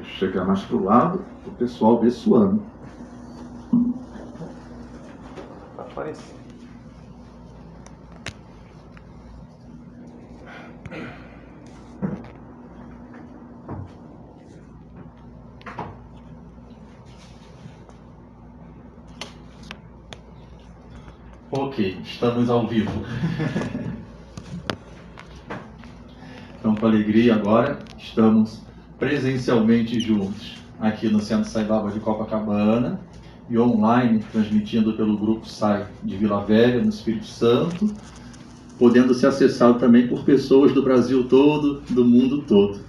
Deixa eu chegar mais para o lado, o pessoal ver suando. Tá aparecendo. Ok, estamos ao vivo. Então, com alegria agora, estamos presencialmente juntos aqui no Centro Sai Baba de Copacabana e online, transmitindo pelo Grupo Sai de Vila Velha, no Espírito Santo, podendo ser acessado também por pessoas do Brasil todo, do mundo todo.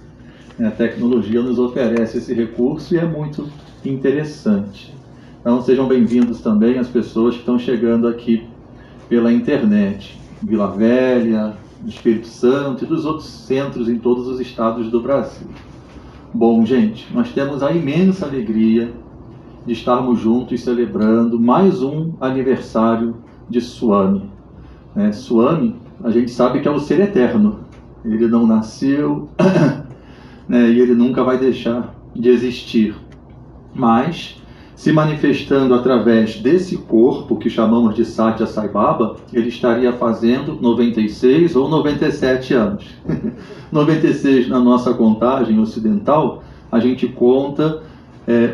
A tecnologia nos oferece esse recurso e é muito interessante. Então, sejam bem-vindos também as pessoas que estão chegando aqui pela internet, Vila Velha, do Espírito Santo e dos outros centros em todos os estados do Brasil. Bom, gente, nós temos a imensa alegria de estarmos juntos celebrando mais um aniversário de Swami. Swami, a gente sabe que é o ser eterno. Ele não nasceu e ele nunca vai deixar de existir. Mas, se manifestando através desse corpo que chamamos de Satya Sai Baba, ele estaria fazendo 96 ou 97 anos. 96 na nossa contagem ocidental, a gente conta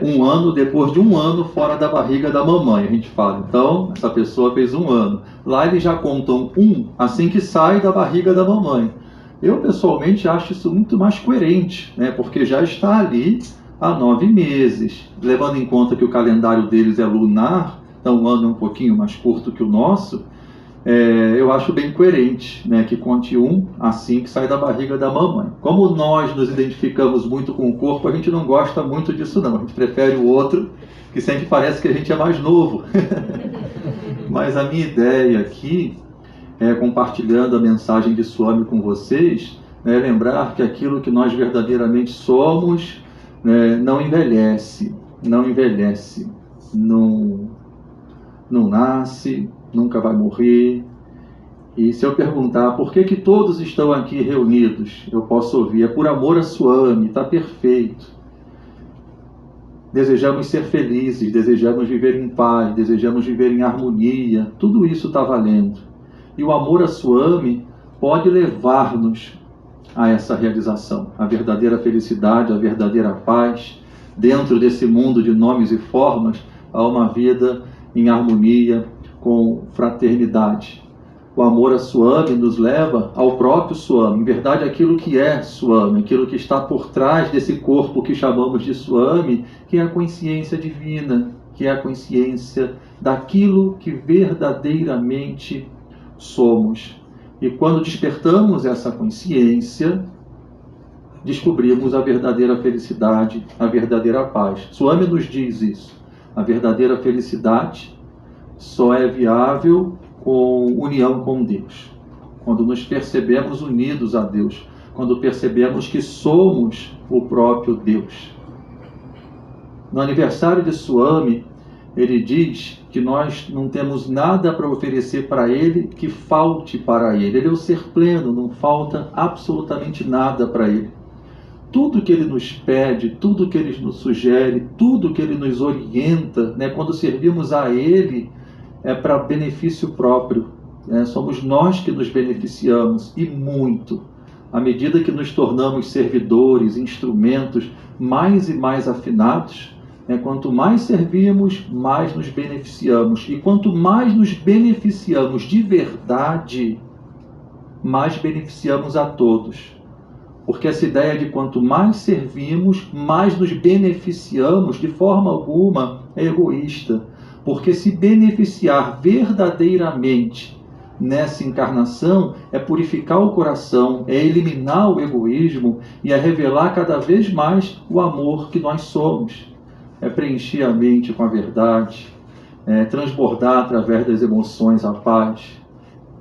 um ano depois de um ano fora da barriga da mamãe. A gente fala, então, essa pessoa fez um ano. Lá eles já contam assim que sai da barriga da mamãe. Eu, pessoalmente, acho isso muito mais coerente, porque já está ali há 9 meses, levando em conta que o calendário deles é lunar, então um ano é um pouquinho mais curto que o nosso, eu acho bem coerente, que conte assim que sai da barriga da mamãe. Como nós nos identificamos muito com o corpo, a gente não gosta muito disso não, a gente prefere o outro, que sempre parece que a gente é mais novo. Mas a minha ideia aqui, compartilhando a mensagem de Swami com vocês, é lembrar que aquilo que nós verdadeiramente somos não envelhece, não nasce, nunca vai morrer. E se eu perguntar por que todos estão aqui reunidos, eu posso ouvir, é por amor a Swami, está perfeito. Desejamos ser felizes, desejamos viver em paz, desejamos viver em harmonia, tudo isso está valendo. E o amor a Swami pode levar-nos a essa realização, a verdadeira felicidade, a verdadeira paz, dentro desse mundo de nomes e formas, a uma vida em harmonia, com fraternidade. O amor a Swami nos leva ao próprio Swami, em verdade aquilo que é Swami, aquilo que está por trás desse corpo que chamamos de Swami, que é a consciência divina, que é a consciência daquilo que verdadeiramente somos. E quando despertamos essa consciência, descobrimos a verdadeira felicidade, a verdadeira paz. Swami nos diz isso. A verdadeira felicidade só é viável com união com Deus. Quando nos percebemos unidos a Deus, quando percebemos que somos o próprio Deus. No aniversário de Swami, ele diz que nós não temos nada para oferecer para ele que falte para ele. Ele é o ser pleno, não falta absolutamente nada para ele. Tudo que ele nos pede, tudo que ele nos sugere, tudo que ele nos orienta, quando servimos a ele, é para benefício próprio. Somos nós que nos beneficiamos, e muito. À medida que nos tornamos servidores, instrumentos mais e mais afinados, quanto mais servimos, mais nos beneficiamos. E quanto mais nos beneficiamos de verdade, mais beneficiamos a todos. Porque essa ideia de quanto mais servimos, mais nos beneficiamos, de forma alguma é egoísta. Porque se beneficiar verdadeiramente nessa encarnação é purificar o coração, é eliminar o egoísmo e é revelar cada vez mais o amor que nós somos. É preencher a mente com a verdade, é transbordar através das emoções a paz.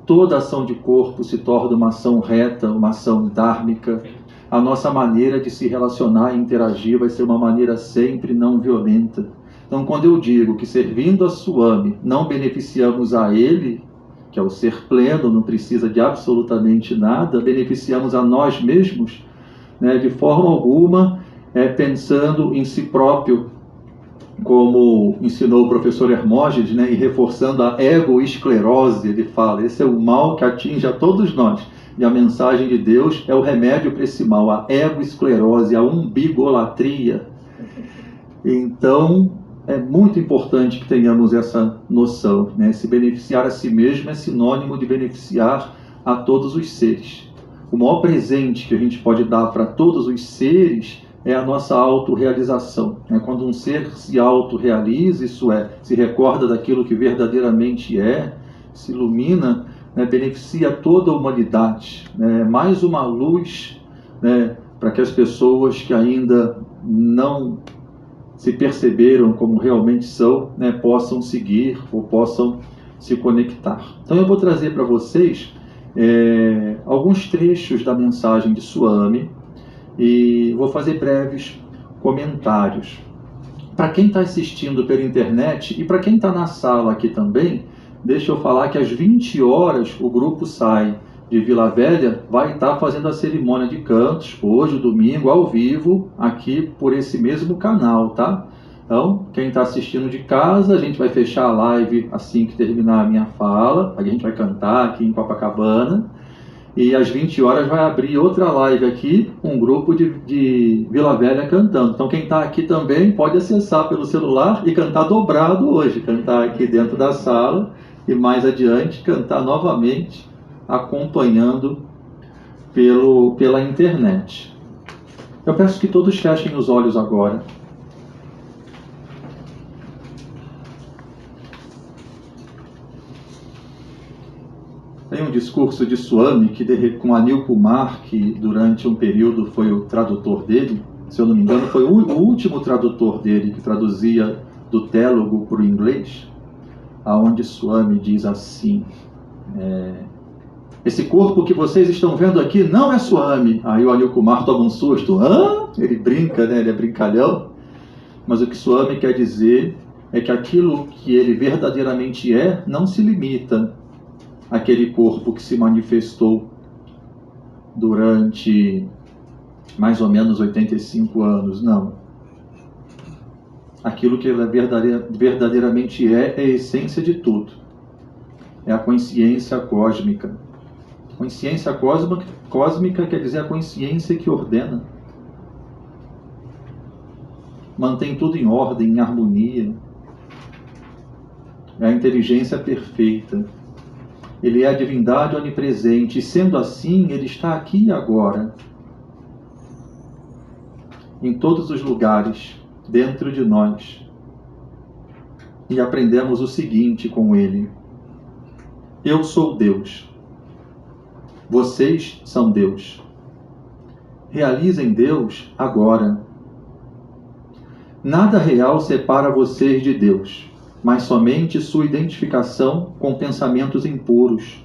Toda ação de corpo se torna uma ação reta, uma ação dhármica. A nossa maneira de se relacionar e interagir vai ser uma maneira sempre não violenta. Então, quando eu digo que servindo a Swami não beneficiamos a ele, que é o ser pleno, não precisa de absolutamente nada, beneficiamos a nós mesmos, de forma alguma pensando em si próprio, como ensinou o professor Hermógenes, né, e reforçando a egoesclerose. Ele fala, esse é o mal que atinge a todos nós. E a mensagem de Deus é o remédio para esse mal, a egoesclerose, a umbigolatria. Então, é muito importante que tenhamos essa noção, né? Se beneficiar a si mesmo é sinônimo de beneficiar a todos os seres. O maior presente que a gente pode dar para todos os seres é a nossa autorrealização. Quando um ser se autorrealiza, isso é, se recorda daquilo que verdadeiramente é, se ilumina, beneficia toda a humanidade. Mais uma luz, para que as pessoas que ainda não se perceberam como realmente são, possam seguir ou possam se conectar. Então eu vou trazer para vocês alguns trechos da mensagem de Swami e vou fazer breves comentários. Para quem está assistindo pela internet e para quem está na sala aqui também, deixa eu falar que às 20 horas o grupo sai de Vila Velha, vai estar fazendo a cerimônia de cantos, hoje, domingo, ao vivo, aqui por esse mesmo canal, tá? Então, quem está assistindo de casa, a gente vai fechar a live assim que terminar a minha fala, a gente vai cantar aqui em Copacabana, e às 20 horas vai abrir outra live aqui, um grupo de Vila Velha cantando. Então, quem está aqui também pode acessar pelo celular e cantar dobrado hoje, cantar aqui dentro da sala, e mais adiante cantar novamente, acompanhando pela internet. Eu peço que todos fechem os olhos agora. Tem um discurso de Swami com Anil Kumar, que durante um período foi o tradutor dele, se eu não me engano, foi o último tradutor dele que traduzia do Telugu para o inglês, aonde Swami diz assim: esse corpo que vocês estão vendo aqui não é Swami. Aí o Anil Kumar toma um susto. Ele brinca, ele é brincalhão. Mas o que Swami quer dizer é que aquilo que ele verdadeiramente é não se limita àquele corpo que se manifestou durante mais ou menos 85 anos. Não. Aquilo que ele verdadeiramente é a essência de tudo. É a consciência cósmica. Consciência cósmica quer dizer a consciência que ordena. Mantém tudo em ordem, em harmonia. É a inteligência perfeita. Ele é a divindade onipresente. E sendo assim, ele está aqui e agora. Em todos os lugares, dentro de nós. E aprendemos o seguinte com ele: eu sou Deus. Vocês são Deus. Realizem Deus agora. Nada real separa vocês de Deus, mas somente sua identificação com pensamentos impuros.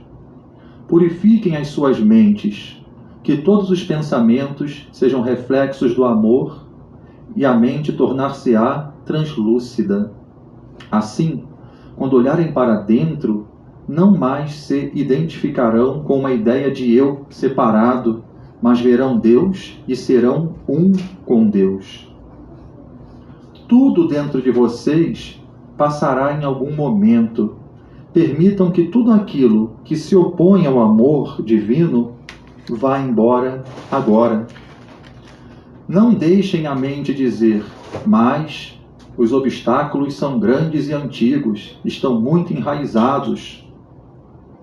Purifiquem as suas mentes, que todos os pensamentos sejam reflexos do amor e a mente tornar-se-á translúcida. Assim, quando olharem para dentro, não mais se identificarão com uma ideia de eu separado, mas verão Deus e serão um com Deus. Tudo dentro de vocês passará em algum momento. Permitam que tudo aquilo que se opõe ao amor divino vá embora agora. Não deixem a mente dizer, mas os obstáculos são grandes e antigos, estão muito enraizados.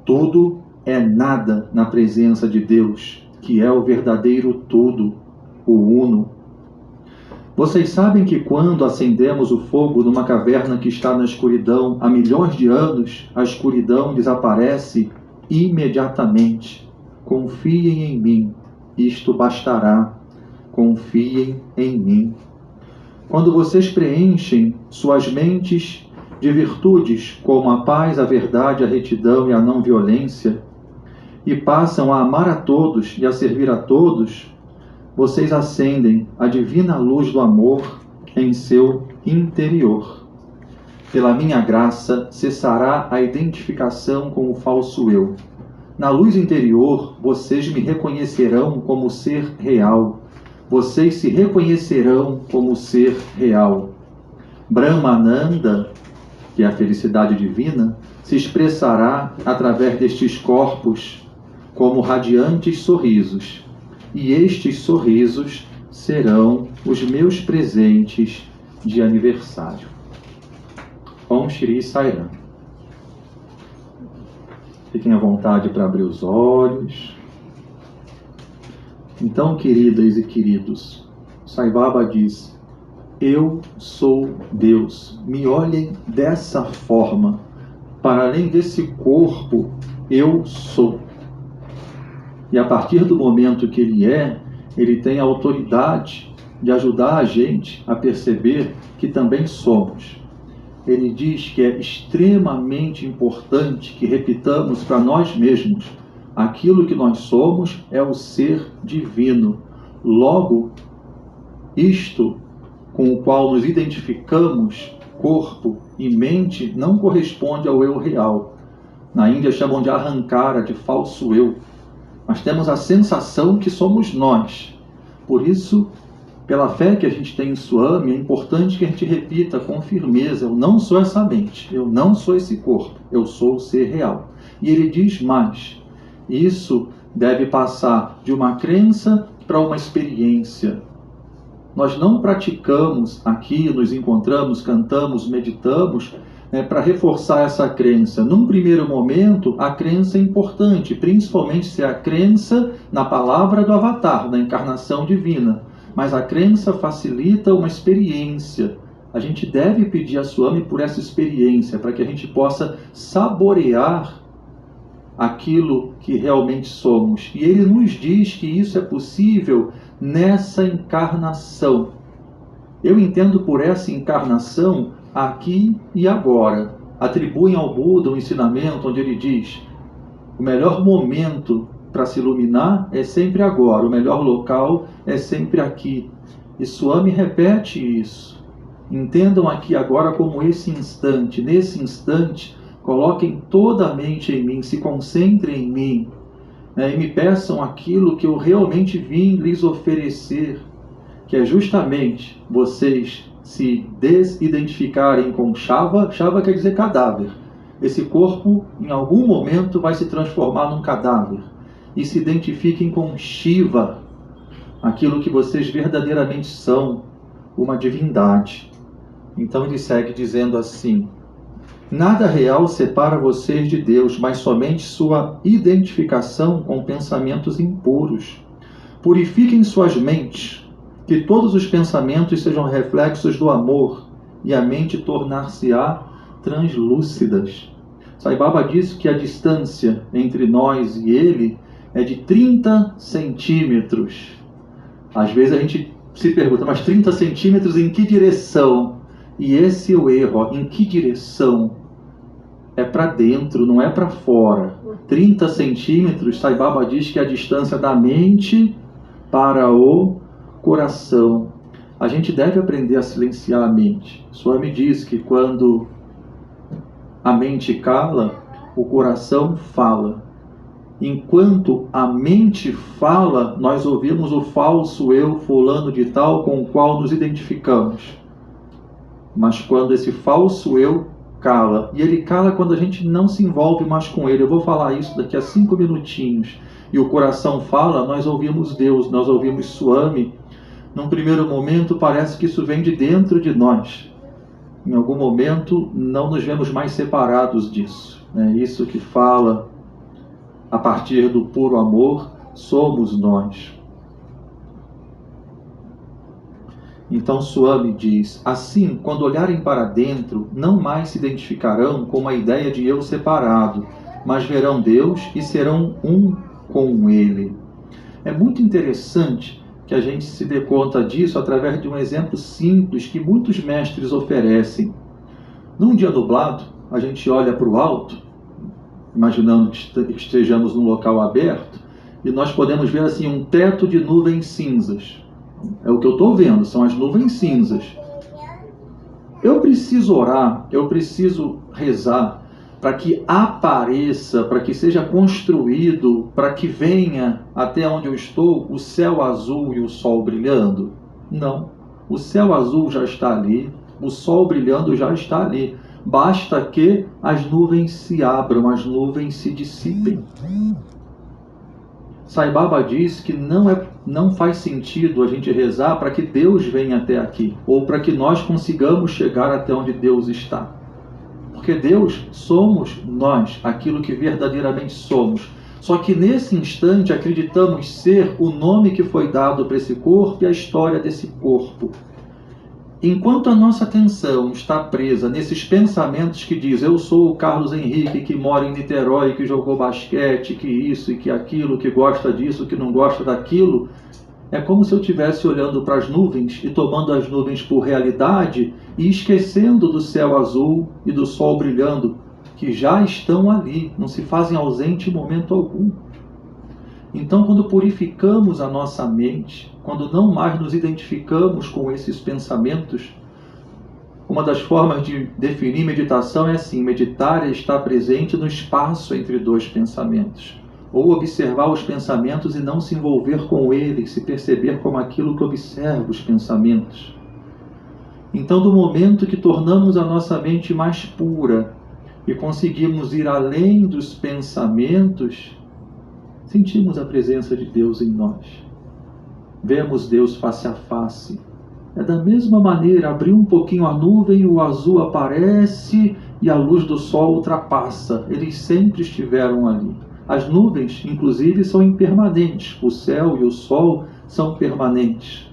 Tudo é nada na presença de Deus, que é o verdadeiro tudo, o uno. Vocês sabem que quando acendemos o fogo numa caverna que está na escuridão há milhões de anos, a escuridão desaparece imediatamente. Confiem em mim, isto bastará. Confiem em mim. Quando vocês preenchem suas mentes de virtudes como a paz, a verdade, a retidão e a não violência, e passam a amar a todos e a servir a todos, vocês acendem a divina luz do amor em seu interior. Pela minha graça, cessará a identificação com o falso eu. Na luz interior, vocês me reconhecerão como ser real. vocês se reconhecerão como ser real. Brahmananda, que é a felicidade divina, se expressará através destes corpos como radiantes sorrisos, e estes sorrisos serão os meus presentes de aniversário. Om Shri Sai Ram. Fiquem à vontade para abrir os olhos. Então, queridas e queridos, Sai Baba diz: eu sou Deus. Me olhem dessa forma. Para além desse corpo, eu sou. E a partir do momento que ele tem a autoridade de ajudar a gente a perceber que também somos. Ele diz que é extremamente importante que repitamos para nós mesmos: aquilo que nós somos é o ser divino. Logo, isto com o qual nos identificamos, corpo e mente, não corresponde ao eu real. Na Índia chamam de ahankara, de falso eu. Mas temos a sensação que somos nós. Por isso, pela fé que a gente tem em Swami, é importante que a gente repita com firmeza: eu não sou essa mente, eu não sou esse corpo, eu sou o ser real. E ele diz mais: isso deve passar de uma crença para uma experiência. Nós não praticamos aqui, nos encontramos, cantamos, meditamos, para reforçar essa crença. Num primeiro momento, a crença é importante, principalmente se é a crença na palavra do Avatar, na encarnação divina. Mas a crença facilita uma experiência. A gente deve pedir a Swami por essa experiência, para que a gente possa saborear aquilo que realmente somos. E ele nos diz que isso é possível nessa encarnação. Eu entendo por essa encarnação aqui e agora. Atribuem ao Buda um ensinamento onde ele diz: o melhor momento para se iluminar é sempre agora, o melhor local é sempre aqui. E Swami repete isso. Entendam aqui agora como esse instante. Nesse instante, coloquem toda a mente em mim, se concentrem em mim, e me peçam aquilo que eu realmente vim lhes oferecer, que é justamente vocês se desidentificarem com Shava. Shava quer dizer cadáver. Esse corpo, em algum momento, vai se transformar num cadáver. E se identifiquem com Shiva, aquilo que vocês verdadeiramente são, uma divindade. Então ele segue dizendo assim: nada real separa vocês de Deus, mas somente sua identificação com pensamentos impuros. Purifiquem suas mentes, que todos os pensamentos sejam reflexos do amor, e a mente tornar-se-á translúcidas. Sai Baba disse que a distância entre nós e ele é de 30 centímetros. Às vezes a gente se pergunta: mas 30 centímetros em que direção? E esse é o erro. Em que direção? É para dentro, não é para fora. 30 centímetros, Sai Baba diz que é a distância da mente para o coração. A gente deve aprender a silenciar a mente. Swami diz que quando a mente cala, o coração fala. Enquanto a mente fala, nós ouvimos o falso eu, fulano de tal, com o qual nos identificamos. Mas quando esse falso eu cala, e ele cala quando a gente não se envolve mais com ele, eu vou falar isso daqui a 5 minutinhos, e o coração fala, nós ouvimos Deus, nós ouvimos Swami. Num primeiro momento parece que isso vem de dentro de nós. Em algum momento não nos vemos mais separados disso. É isso que fala, a partir do puro amor, somos nós. Então Swami diz: assim, quando olharem para dentro, não mais se identificarão com a ideia de eu separado, mas verão Deus e serão um com Ele. É muito interessante que a gente se dê conta disso através de um exemplo simples que muitos mestres oferecem. Num dia nublado, a gente olha para o alto, imaginando que estejamos num local aberto, e nós podemos ver assim um teto de nuvens cinzas. É o que eu estou vendo, são as nuvens cinzas. Eu preciso orar, eu preciso rezar, para que apareça, para que seja construído, para que venha até onde eu estou o céu azul e o sol brilhando? Não. O céu azul já está ali, o sol brilhando já está ali. Basta que as nuvens se abram, as nuvens se dissipem. Sai Baba diz que não faz sentido a gente rezar para que Deus venha até aqui, ou para que nós consigamos chegar até onde Deus está. Porque Deus somos nós, aquilo que verdadeiramente somos. Só que nesse instante acreditamos ser o nome que foi dado para esse corpo e a história desse corpo. Enquanto a nossa atenção está presa nesses pensamentos que diz eu sou o Carlos Henrique que mora em Niterói, que jogou basquete, que isso e que aquilo, que gosta disso, que não gosta daquilo, é como se eu estivesse olhando para as nuvens e tomando as nuvens por realidade e esquecendo do céu azul e do sol brilhando, que já estão ali, não se fazem ausente em momento algum. Então, quando purificamos a nossa mente, quando não mais nos identificamos com esses pensamentos, uma das formas de definir meditação é assim: meditar é estar presente no espaço entre dois pensamentos, ou observar os pensamentos e não se envolver com eles, se perceber como aquilo que observa os pensamentos. Então, do momento que tornamos a nossa mente mais pura e conseguimos ir além dos pensamentos, sentimos a presença de Deus em nós. Vemos Deus face a face. É da mesma maneira, abrir um pouquinho a nuvem, o azul aparece e a luz do sol ultrapassa. Eles sempre estiveram ali. As nuvens, inclusive, são impermanentes. O céu e o sol são permanentes.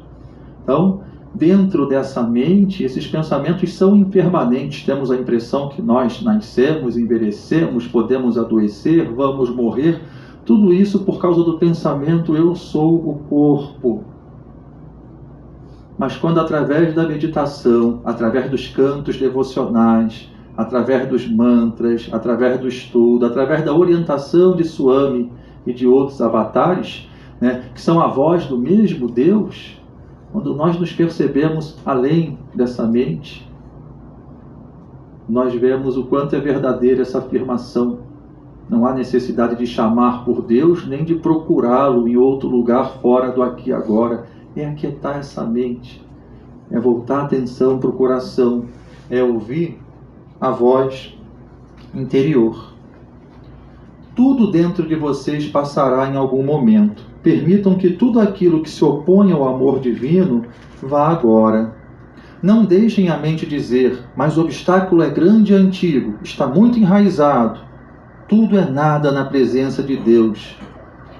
Então, dentro dessa mente, esses pensamentos são impermanentes. Temos a impressão que nós nascemos, envelhecemos, podemos adoecer, vamos morrer. Tudo isso por causa do pensamento eu sou o corpo. Mas quando através da meditação, através dos cantos devocionais, através dos mantras, através do estudo, através da orientação de Swami e de outros avatares, que são a voz do mesmo Deus, quando nós nos percebemos além dessa mente, nós vemos o quanto é verdadeira essa afirmação. Não há necessidade de chamar por Deus, nem de procurá-lo em outro lugar fora do aqui e agora. É aquietar essa mente, é voltar a atenção para o coração, é ouvir a voz interior. Tudo dentro de vocês passará em algum momento. Permitam que tudo aquilo que se opõe ao amor divino vá agora. Não deixem a mente dizer, mas o obstáculo é grande e antigo, está muito enraizado. Tudo é nada na presença de Deus,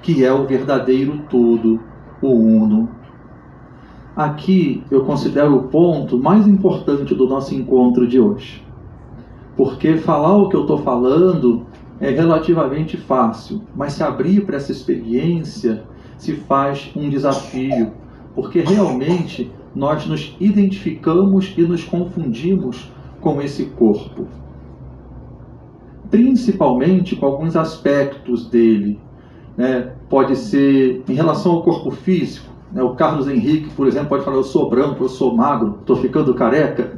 que é o verdadeiro tudo, o uno. Aqui eu considero o ponto mais importante do nosso encontro de hoje. Porque falar o que eu estou falando é relativamente fácil, mas se abrir para essa experiência se faz um desafio, porque realmente nós nos identificamos e nos confundimos com esse corpo. Principalmente com alguns aspectos dele. Pode ser em relação ao corpo físico. O Carlos Henrique, por exemplo, pode falar, eu sou branco, eu sou magro, estou ficando careca.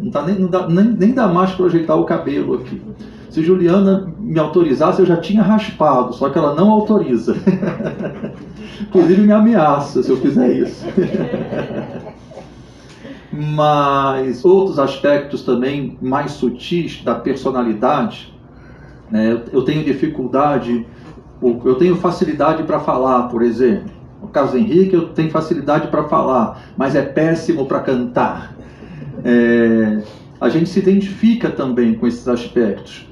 Nem dá mais para ajeitar o cabelo aqui. Se Juliana me autorizasse, eu já tinha raspado, só que ela não autoriza. Inclusive me ameaça se eu fizer isso. Mas outros aspectos também mais sutis da personalidade, eu tenho dificuldade, eu tenho facilidade para falar, por exemplo. O Carlos Henrique, eu tenho facilidade para falar, mas é péssimo para cantar. A gente se identifica também com esses aspectos.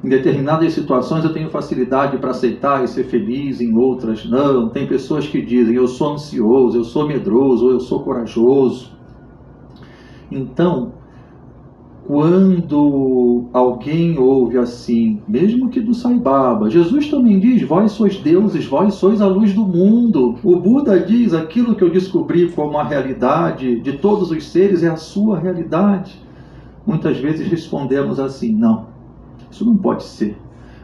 Em determinadas situações eu tenho facilidade para aceitar e ser feliz, em outras não. Tem pessoas que dizem, eu sou ansioso, eu sou medroso, ou eu sou corajoso. Então, quando alguém ouve assim, mesmo que do Sai Baba, Jesus também diz, vós sois deuses, vós sois a luz do mundo. O Buda diz, aquilo que eu descobri como a realidade de todos os seres é a sua realidade. Muitas vezes respondemos assim, não, isso não pode ser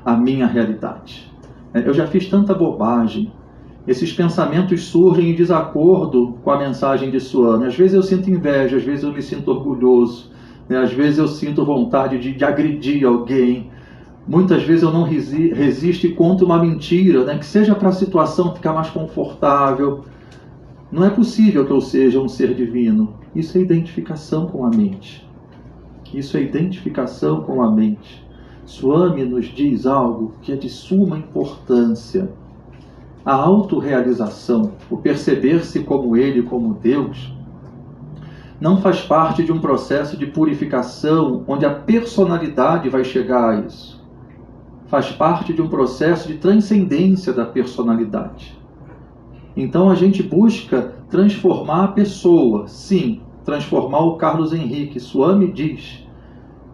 a minha realidade. Eu já fiz tanta bobagem. Esses pensamentos surgem em desacordo com a mensagem de Swami. Às vezes eu sinto inveja, às vezes eu me sinto orgulhoso. Às vezes eu sinto vontade de agredir alguém, Muitas vezes eu não resisto e conto uma mentira, né? Que seja para a situação ficar mais confortável. Não é possível que eu seja um ser divino. Isso é identificação com a mente. Isso é identificação com a mente. Swami nos diz algo que é de suma importância. A autorrealização, o perceber-se como Ele, como Deus, não faz parte de um processo de purificação onde a personalidade vai chegar a isso. Faz parte de um processo de transcendência da personalidade. Então a gente busca transformar a pessoa, sim, transformar o Carlos Henrique. Swami diz: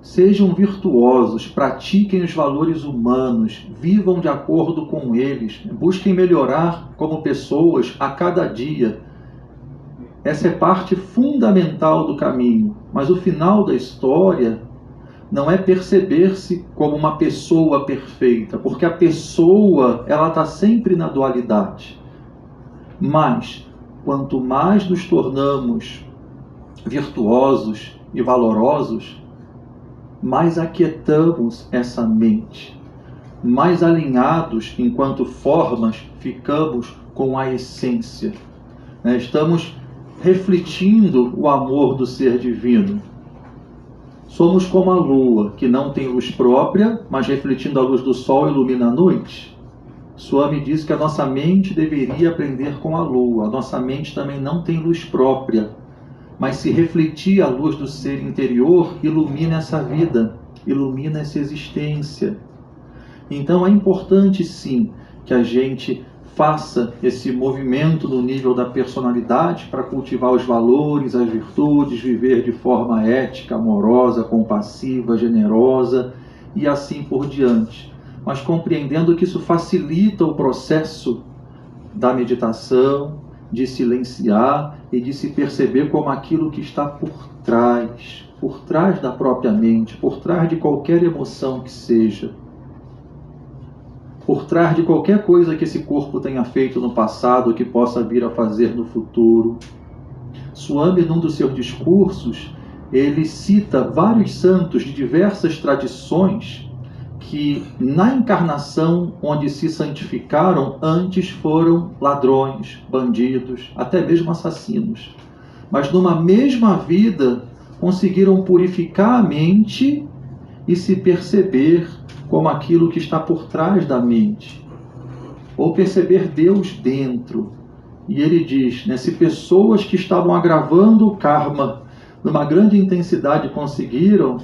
sejam virtuosos, pratiquem os valores humanos, vivam de acordo com eles, busquem melhorar como pessoas a cada dia. Essa é parte fundamental do caminho, mas o final da história não é perceber-se como uma pessoa perfeita, porque a pessoa ela está sempre na dualidade. Mas, quanto mais nos tornamos virtuosos e valorosos, mais aquietamos essa mente, mais alinhados enquanto formas ficamos com a essência. Estamos refletindo o amor do ser divino. Somos como a lua, que não tem luz própria, mas refletindo a luz do sol ilumina a noite. Swami diz que a nossa mente deveria aprender com a lua. A nossa mente também não tem luz própria, mas se refletir a luz do ser interior, ilumina essa vida, ilumina essa existência. Então é importante sim que a gente faça esse movimento no nível da personalidade para cultivar os valores, as virtudes, viver de forma ética, amorosa, compassiva, generosa e assim por diante. Mas compreendendo que isso facilita o processo da meditação, de silenciar e de se perceber como aquilo que está por trás da própria mente, por trás de qualquer emoção que seja, por trás de qualquer coisa que esse corpo tenha feito no passado ou que possa vir a fazer no futuro. Swami, num dos seus discursos, ele cita vários santos de diversas tradições que na encarnação onde se santificaram antes foram ladrões, bandidos, até mesmo assassinos. Mas numa mesma vida conseguiram purificar a mente e se perceber como aquilo que está por trás da mente, ou perceber Deus dentro. E ele diz, se pessoas que estavam agravando o karma numa grande intensidade conseguiram,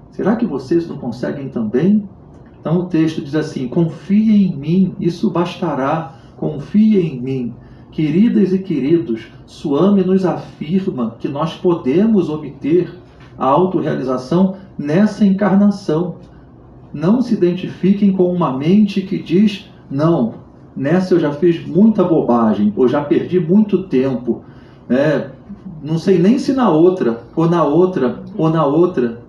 será que vocês não conseguem também? Então o texto diz assim: confiem em mim, isso bastará, confiem em mim. Queridas e queridos, Swami nos afirma que nós podemos obter a autorrealização nessa encarnação. Não se identifiquem com uma mente que diz, não, nessa eu já fiz muita bobagem, ou já perdi muito tempo, não sei nem se na outra, ou na outra, ou na outra.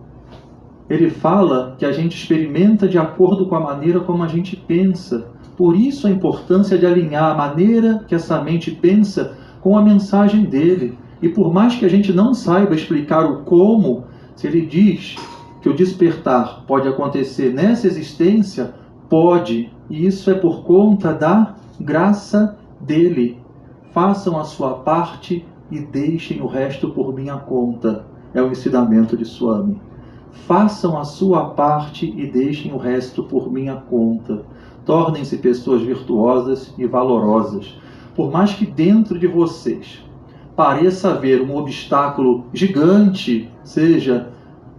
Ele fala que a gente experimenta de acordo com a maneira como a gente pensa. Por isso a importância de alinhar a maneira que essa mente pensa com a mensagem dele. E por mais que a gente não saiba explicar o como, se ele diz que o despertar pode acontecer nessa existência, pode. E isso é por conta da graça dele. Façam a sua parte e deixem o resto por minha conta. É o ensinamento de Swami. Façam a sua parte e deixem o resto por minha conta. Tornem-se pessoas virtuosas e valorosas. Por mais que dentro de vocês pareça haver um obstáculo gigante, seja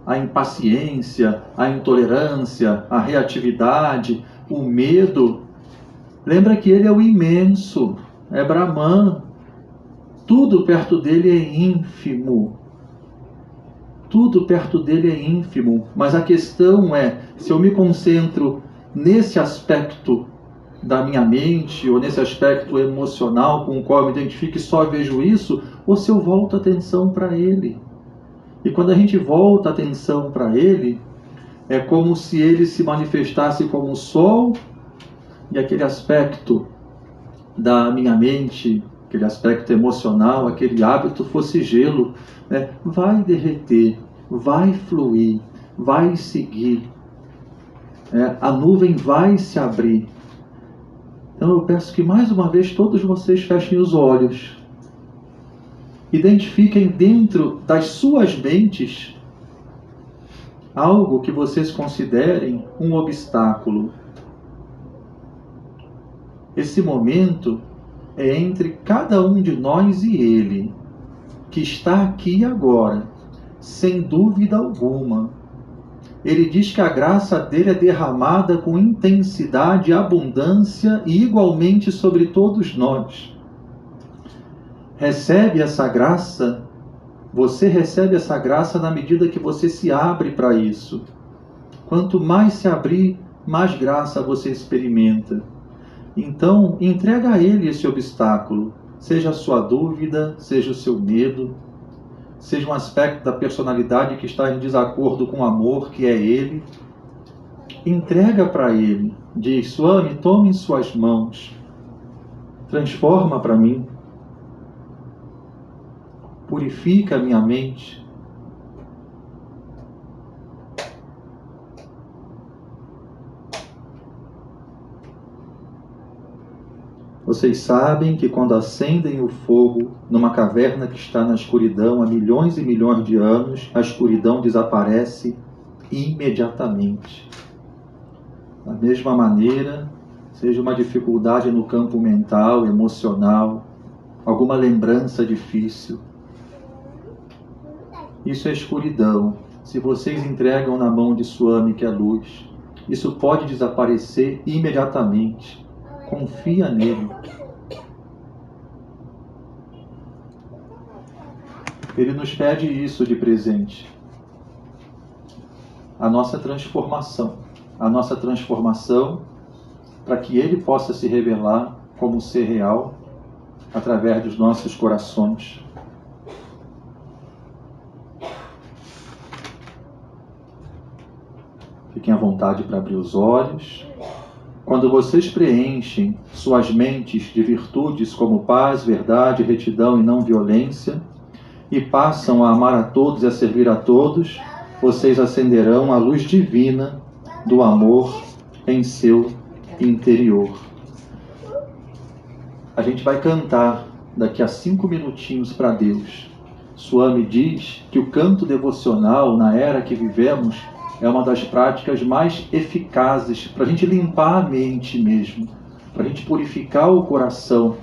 a impaciência, a intolerância, a reatividade, o medo, lembra que ele é o imenso, é Brahman. Tudo perto dele é ínfimo. Tudo perto dele é ínfimo, mas a questão é, se eu me concentro nesse aspecto da minha mente, ou nesse aspecto emocional com o qual eu me identifico e só vejo isso, ou se eu volto a atenção para ele. E quando a gente volta a atenção para ele, é como se ele se manifestasse como o sol, e aquele aspecto da minha mente, aquele aspecto emocional, aquele hábito fosse gelo, vai derreter, vai fluir, vai seguir. A nuvem vai se abrir. Então eu peço que mais uma vez todos vocês fechem os olhos. Identifiquem dentro das suas mentes algo que vocês considerem um obstáculo. Esse momento é entre cada um de nós e Ele, que está aqui agora, sem dúvida alguma. Ele diz que a graça dele é derramada com intensidade e abundância e igualmente sobre todos nós. Recebe essa graça, você recebe essa graça na medida que você se abre para isso. Quanto mais se abrir, mais graça você experimenta. Então, entrega a Ele esse obstáculo, seja a sua dúvida, seja o seu medo, seja um aspecto da personalidade que está em desacordo com o amor, que é Ele. Entrega para Ele. Diz: Swami, tome em suas mãos. Transforma para mim. Purifica a minha mente. Vocês sabem que quando acendem o fogo numa caverna que está na escuridão há milhões e milhões de anos, a escuridão desaparece imediatamente. Da mesma maneira, seja uma dificuldade no campo mental, emocional, alguma lembrança difícil, isso é escuridão. Se vocês entregam na mão de Swami, que é luz, isso pode desaparecer imediatamente. Confia nele. Ele nos pede isso de presente. A nossa transformação. A nossa transformação para que ele possa se revelar como ser real através dos nossos corações. Fiquem à vontade para abrir os olhos. Quando vocês preenchem suas mentes de virtudes como paz, verdade, retidão e não violência, e passam a amar a todos e a servir a todos, vocês acenderão a luz divina do amor em seu interior. A gente vai cantar daqui a 5 minutinhos para Deus. Swami diz que o canto devocional, na era que vivemos, é uma das práticas mais eficazes para a gente limpar a mente mesmo, para a gente purificar o coração.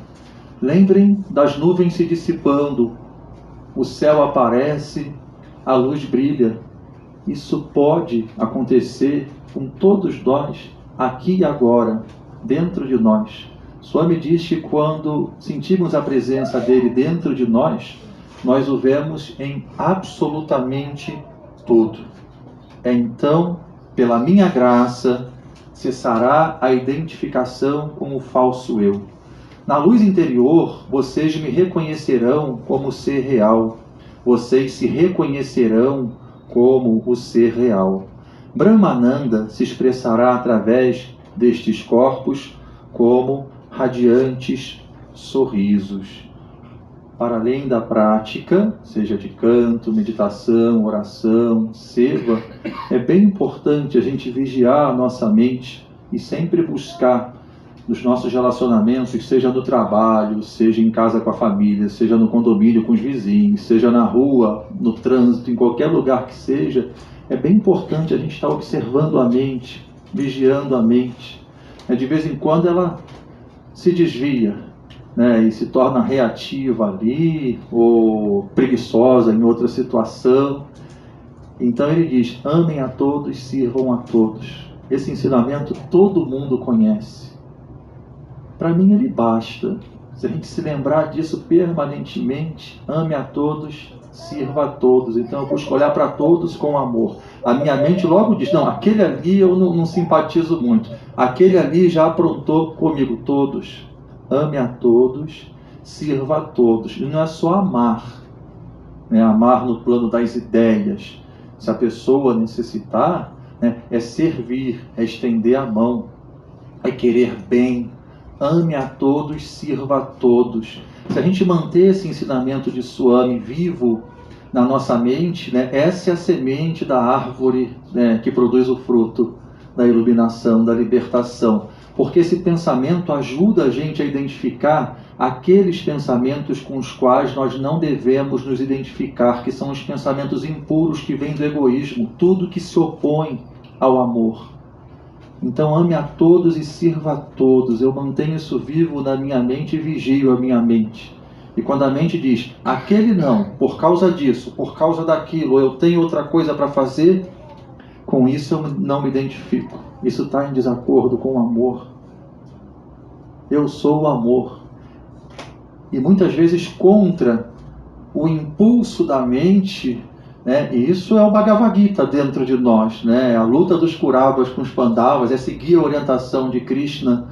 Lembrem das nuvens se dissipando, o céu aparece, a luz brilha. Isso pode acontecer com todos nós, aqui e agora, dentro de nós. Swami diz que quando sentimos a presença dele dentro de nós, nós o vemos em absolutamente tudo. Então, pela minha graça, cessará a identificação com o falso eu. Na luz interior, vocês me reconhecerão como ser real. Vocês se reconhecerão como o ser real. Brahmananda se expressará através destes corpos como radiantes sorrisos. Para além da prática, seja de canto, meditação, oração, seva, é bem importante a gente vigiar a nossa mente e sempre buscar nos nossos relacionamentos, seja no trabalho, seja em casa com a família, seja no condomínio com os vizinhos, seja na rua, no trânsito, em qualquer lugar que seja, é bem importante a gente estar observando a mente, vigiando a mente. De vez em quando ela se desvia, e se torna reativa ali, ou preguiçosa em outra situação. Então ele diz: amem a todos, sirvam a todos. Esse ensinamento todo mundo conhece. Para mim ele basta. Se a gente se lembrar disso permanentemente, ame a todos, sirva a todos. Então eu busco olhar para todos com amor. A minha mente logo diz: não, aquele ali eu não simpatizo muito. Aquele ali já aprontou comigo. Todos. Ame a todos, sirva a todos. E não é só amar, amar no plano das ideias. Se a pessoa necessitar, é servir, é estender a mão, é querer bem. Ame a todos, sirva a todos. Se a gente manter esse ensinamento de Swami vivo na nossa mente, essa é a semente da árvore que produz o fruto. da iluminação, da libertação. Porque esse pensamento ajuda a gente a identificar aqueles pensamentos com os quais nós não devemos nos identificar, que são os pensamentos impuros que vêm do egoísmo, tudo que se opõe ao amor. Então ame a todos e sirva a todos. Eu mantenho isso vivo na minha mente e vigio a minha mente. E quando a mente diz, aquele não, por causa disso, por causa daquilo, eu tenho outra coisa para fazer, com isso eu não me identifico. Isso está em desacordo com o amor. Eu sou o amor. E muitas vezes contra o impulso da mente, né? E isso é o Bhagavad Gita dentro de nós, né? A luta dos Kauravas com os Pandavas é seguir a orientação de Krishna,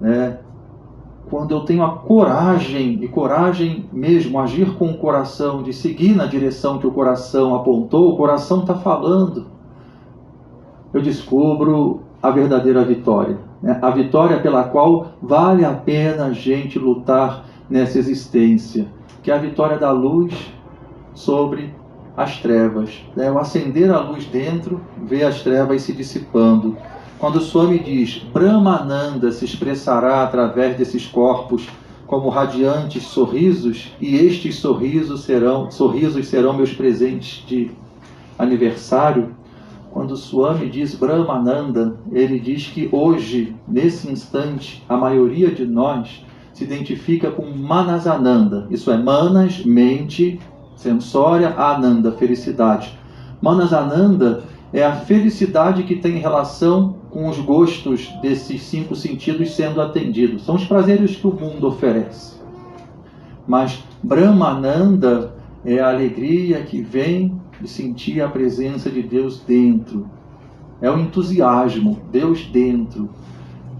né? Quando eu tenho a coragem, e coragem mesmo, agir com o coração, de seguir na direção que o coração apontou, o coração está falando, eu descubro a verdadeira vitória, né? A vitória pela qual vale a pena a gente lutar nessa existência, que é a vitória da luz sobre as trevas, né? O acender a luz dentro, ver as trevas se dissipando. Quando o Swami diz, Brahmananda se expressará através desses corpos como radiantes sorrisos, e estes sorrisos serão meus presentes de aniversário. Quando o Swami diz Brahmananda, ele diz que hoje, nesse instante, a maioria de nós se identifica com Manasananda. Isso é Manas, mente, sensória, Ananda, felicidade. Manasananda é a felicidade que tem relação com os gostos desses 5 sentidos sendo atendidos. São os prazeres que o mundo oferece. Mas Brahmananda é a alegria que vem de sentir a presença de Deus dentro. É o entusiasmo, Deus dentro.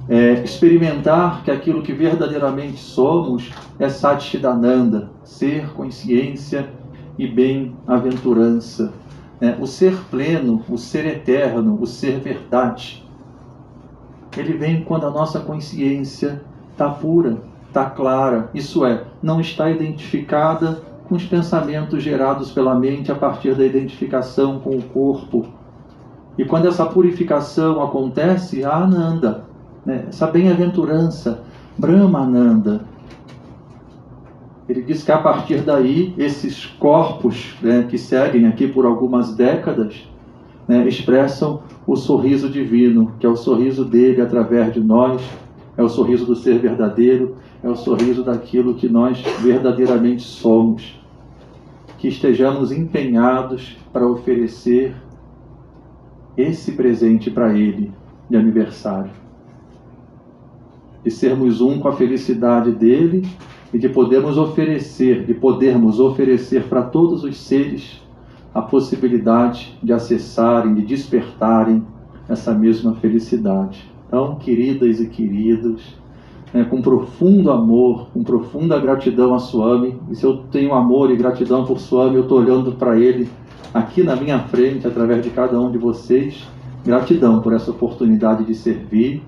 É experimentar que aquilo que verdadeiramente somos é Satchidananda, ser, consciência e bem-aventurança. O ser pleno, o ser eterno, o ser verdade. Ele vem quando a nossa consciência está pura, está clara, isso é, não está identificada com os pensamentos gerados pela mente a partir da identificação com o corpo. E quando essa purificação acontece, a Ananda, essa bem-aventurança, Brahmananda. Ele diz que a partir daí, esses corpos, que seguem aqui por algumas décadas, expressam o sorriso divino, que é o sorriso dele através de nós, é o sorriso do ser verdadeiro, é o sorriso daquilo que nós verdadeiramente somos. Que estejamos empenhados para oferecer esse presente para ele de aniversário. De sermos um com a felicidade dele e de podermos oferecer para todos os seres a possibilidade de acessarem, de despertarem essa mesma felicidade. Então, queridas e queridos, com profundo amor, com profunda gratidão a Swami, e se eu tenho amor e gratidão por Swami, eu estou olhando para ele aqui na minha frente, através de cada um de vocês, gratidão por essa oportunidade de servir.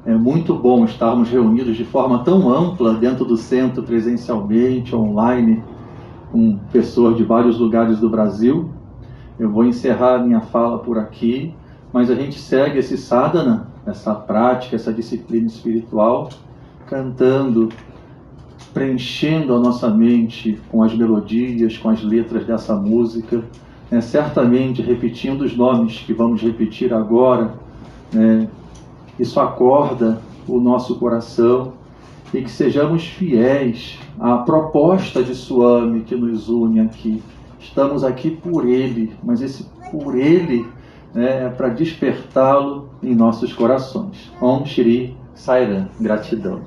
É muito bom estarmos reunidos de forma tão ampla dentro do centro, presencialmente, online, com pessoas de vários lugares do Brasil. Eu vou encerrar a minha fala por aqui, mas a gente segue esse sadhana, essa prática, essa disciplina espiritual, cantando, preenchendo a nossa mente com as melodias, com as letras dessa música, certamente repetindo os nomes que vamos repetir agora, isso acorda o nosso coração, e que sejamos fiéis à proposta de Swami que nos une aqui. Estamos aqui por ele, mas esse por ele é para despertá-lo em nossos corações. Om Shri Sai Ram. Gratidão.